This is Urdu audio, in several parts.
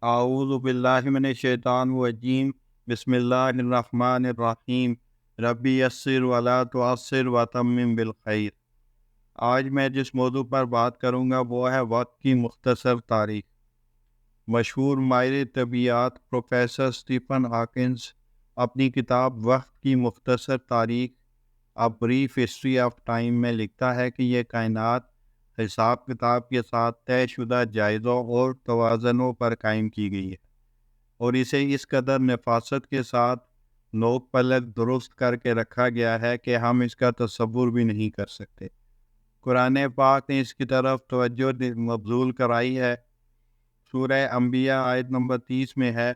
اعوذ باللہ من الشیطان الرجیم بسم اللہ الرحمن الرحیم ربی یسر ولا تعسر وتمم بالخیر۔ آج میں جس موضوع پر بات کروں گا وہ ہے وقت کی مختصر تاریخ۔ مشہور ماہر طبیعیات پروفیسر اسٹیفن ہاکنز اپنی کتاب وقت کی مختصر تاریخ a brief history of time میں لکھتا ہے کہ یہ کائنات حساب کتاب کے ساتھ طے شدہ جائزوں اور توازنوں پر قائم کی گئی ہے، اور اسے اس قدر نفاست کے ساتھ نوک پلک درست کر کے رکھا گیا ہے کہ ہم اس کا تصور بھی نہیں کر سکتے۔ قرآن پاک نے اس کی طرف توجہ مبذول کرائی ہے۔ سورہ انبیاء آیت نمبر 30 میں ہے،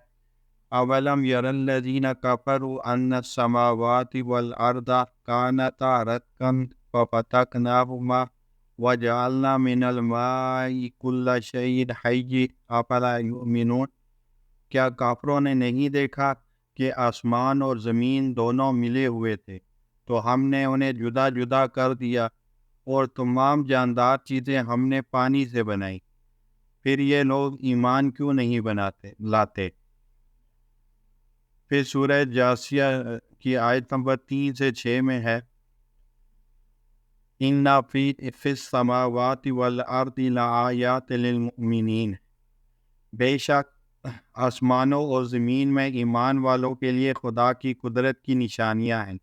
اولم یر الذین کفروا ان السماوات والارض کانتا رتقا ففتقناہما وجعلنا من الماء کل شیء حی افلا یؤمنون۔ کیا کافروں نے نہیں دیکھا کہ آسمان اور زمین دونوں ملے ہوئے تھے تو ہم نے انہیں جدا جدا کر دیا، اور تمام جاندار چیزیں ہم نے پانی سے بنائی، پھر یہ لوگ ایمان کیوں نہیں لاتے۔ پھر سورہ جاثیہ کی آیت نمبر 3 سے 6 میں ہے، اِنَّ فِی السَّمَاوَاتِ وَالْأَرْضِ لَآیَاتٍ لِلْمُؤْمِنِینَ۔ بے شک آسمانوں اور زمین میں ایمان والوں کے لیے خدا کی قدرت کی نشانیاں ہیں۔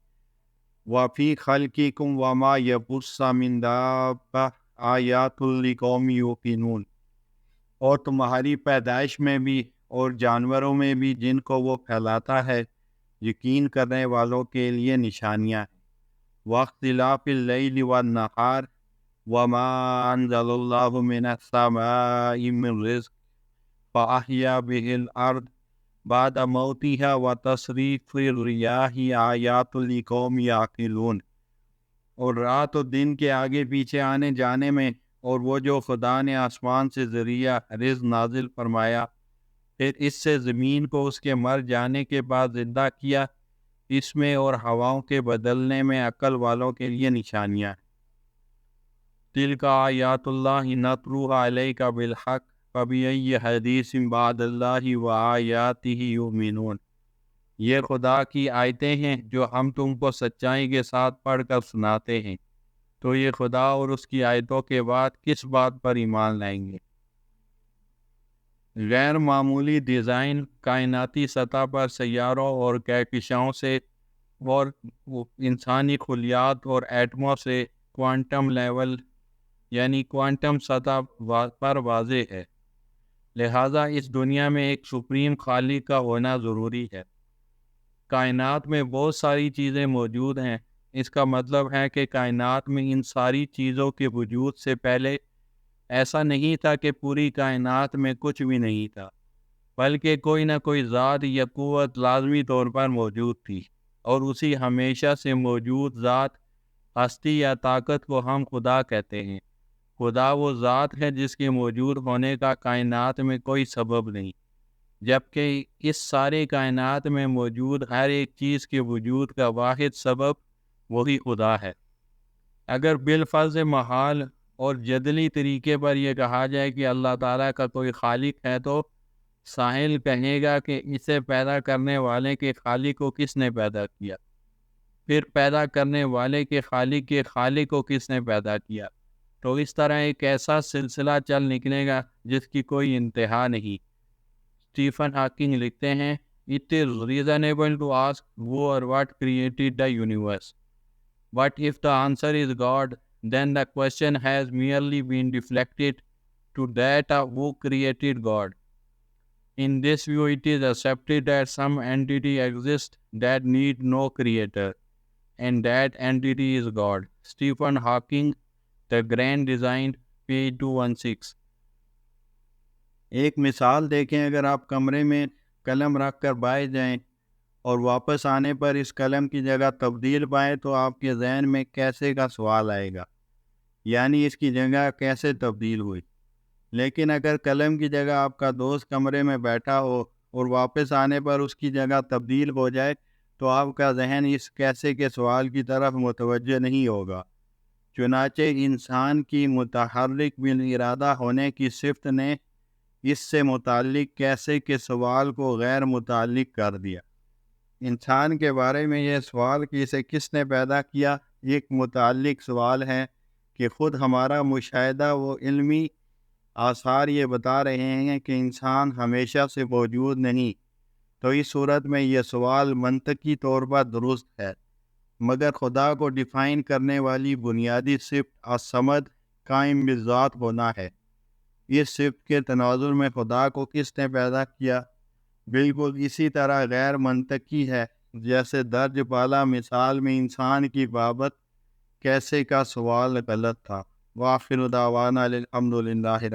وَفِی خَلْقِکُم وَمَا یَبُثُ مِن دَابَّةٍ آیَاتٌ لِقَوْمٍ یُوقِنُونَ۔ اور تمہاری پیدائش میں بھی اور جانوروں میں بھی جن کو وہ پھیلاتا ہے، یقین کرنے والوں کے لیے نشانیاں ہیں۔ وَاخْتِلَافِ اللَّیْلِ وَالنَّہَارِ وَمَا أَنزَلَ اللَّهُ مِنَ السَّمَاءِ مِن رِزْقٍ فَأَحْیَا بِهِ الْأَرْضَ بَعْدَ مَوْتِہَا وَتَصْرِیفِ الرِّیَاحِ آیَاتٌ لِقَوْمٍ یَعْقِلُونَ۔ اور رات اور دن کے آگے پیچھے آنے جانے میں، اور وہ جو خدا نے آسمان سے ذریعہ رزق نازل فرمایا، پھر اس سے زمین کو اس کے مر جانے کے بعد زندہ کیا، اس میں اور ہواؤں کے بدلنے میں عقل والوں کے لیے نشانیاں ہیں۔ تِلْکَ آیاتُ اللَّهِ نَتْلُوہا عَلَیْکَ بِالْحَقِّ فَبِأَیِّ حَدِیثٍ بَعْدَ اللَّهِ وَآیَاتِهِ یُؤْمِنُونَ۔ یہ خدا کی آیتیں ہیں جو ہم تم کو سچائی کے ساتھ پڑھ کر سناتے ہیں، تو یہ خدا اور اس کی آیتوں کے بعد کس بات پر ایمان لائیں گے؟ غیر معمولی ڈیزائن کائناتی سطح پر سیاروں اور کہکشاؤں سے، اور انسانی خلیات اور ایٹموں سے کوانٹم لیول یعنی کوانٹم سطح پر واضح ہے۔ لہٰذا اس دنیا میں ایک سپریم خالق کا ہونا ضروری ہے۔ کائنات میں بہت ساری چیزیں موجود ہیں، اس کا مطلب ہے کہ کائنات میں ان ساری چیزوں کے وجود سے پہلے ایسا نہیں تھا کہ پوری کائنات میں کچھ بھی نہیں تھا، بلکہ کوئی نہ کوئی ذات یا قوت لازمی طور پر موجود تھی، اور اسی ہمیشہ سے موجود ذات، ہستی یا طاقت کو ہم خدا کہتے ہیں۔ خدا وہ ذات ہے جس کے موجود ہونے کا کائنات میں کوئی سبب نہیں، جبکہ اس سارے کائنات میں موجود ہر ایک چیز کے وجود کا واحد سبب وہی خدا ہے۔ اگر بالفرض محال اور جدلی طریقے پر یہ کہا جائے کہ اللہ تعالیٰ کا کوئی خالق ہے، تو سائل کہے گا کہ اسے پیدا کرنے والے کے خالق کو کس نے پیدا کیا؟ پھر پیدا کرنے والے کے خالق کو کس نے پیدا کیا؟ تو اس طرح ایک ایسا سلسلہ چل نکلے گا جس کی کوئی انتہا نہیں۔ اسٹیفن ہاکنگ لکھتے ہیں، "It is reasonable to ask who or what created the universe. But if the answer is God, then the question has merely been deflected to that of who created God. In this view, it is accepted that some entity exists that need no creator, and that entity is God." Stephen Hawking, The Grand Design, page 216۔ ایک مثال دیکھیں، اگر آپ کمرے میں قلم رکھ کر باہر جائیں اور واپس آنے پر اس قلم کی جگہ تبدیل پائیں تو آپ کے ذہن میں کیسے کا سوال آئے گا، یعنی اس کی جگہ کیسے تبدیل ہوئی۔ لیکن اگر قلم کی جگہ آپ کا دوست کمرے میں بیٹھا ہو اور واپس آنے پر اس کی جگہ تبدیل ہو جائے تو آپ کا ذہن اس کیسے کے سوال کی طرف متوجہ نہیں ہوگا۔ چنانچہ انسان کی متحرک بالارادہ ہونے کی صفت نے اس سے متعلق کیسے کے سوال کو غیر متعلق کر دیا۔ انسان کے بارے میں یہ سوال کہ اسے کس نے پیدا کیا، ایک متعلق سوال ہے کہ خود ہمارا مشاہدہ و علمی آثار یہ بتا رہے ہیں کہ انسان ہمیشہ سے موجود نہیں، تو اس صورت میں یہ سوال منطقی طور پر درست ہے، مگر خدا کو ڈیفائن کرنے والی بنیادی صفت الصمد قائم بالذات ہونا ہے۔ اس صفت کے تناظر میں خدا کو کس نے پیدا کیا بالکل اسی طرح غیر منطقی ہے جیسے درج بالا مثال میں انسان کی بابت کیسے کا سوال غلط تھا۔ وآخر دعوانا الحمد للہ رب